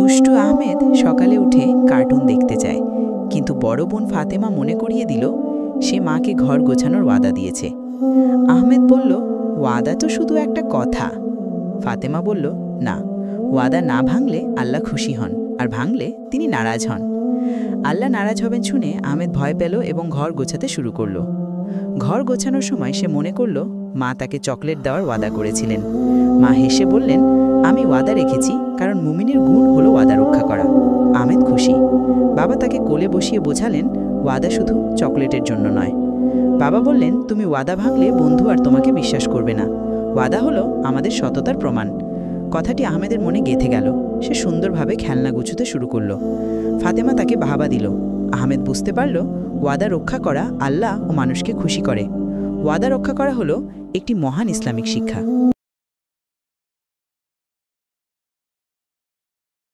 দুষ্টু আহমেদ সকালে উঠে কার্টুন দেখতে যায়, কিন্তু বড় বোন ফাতেমা মনে করিয়ে দিল সে মাকে ঘর গোছানোর ওয়াদা দিয়েছে। আহমেদ বলল, ওয়াদা তো শুধু একটা কথা। ফাতেমা বলল, না, ওয়াদা না ভাঙলে আল্লাহ খুশি হন, আর ভাঙলে তিনি নারাজ হন। আল্লাহ নারাজ হবেন শুনে আহমেদ ভয় পেল এবং ঘর গোছাতে শুরু করলো। ঘর গোছানোর সময় সে মনে করল মা তাকে চকলেট দেওয়ার ওয়াদা করেছিলেন। মা হেসে বললেন, আমি ওয়াদা রেখেছি, কারণ মুমিনের গুণ হলো ওয়াদা রক্ষা করা। আহমেদ খুশি। বাবা তাকে কোলে বসিয়ে বোঝালেন, ওয়াদা শুধু চকলেটের জন্য নয়। বাবা বললেন, তুমি ওয়াদা ভাঙলে বন্ধু আর তোমাকে বিশ্বাস করবে না। ওয়াদা হলো আমাদের সততার প্রমাণ। কথাটি আহমেদের মনে গেঁথে গেল। সে সুন্দরভাবে খেলনা গুছাতে শুরু করলো। ফাতেমা তাকে বাহাবা দিল। আহমেদ বুঝতে পারল ওয়াদা রক্ষা করা আল্লাহ ও মানুষকে খুশি করে। ওয়াদা রক্ষা করা হলো একটি মহান ইসলামিক শিক্ষা।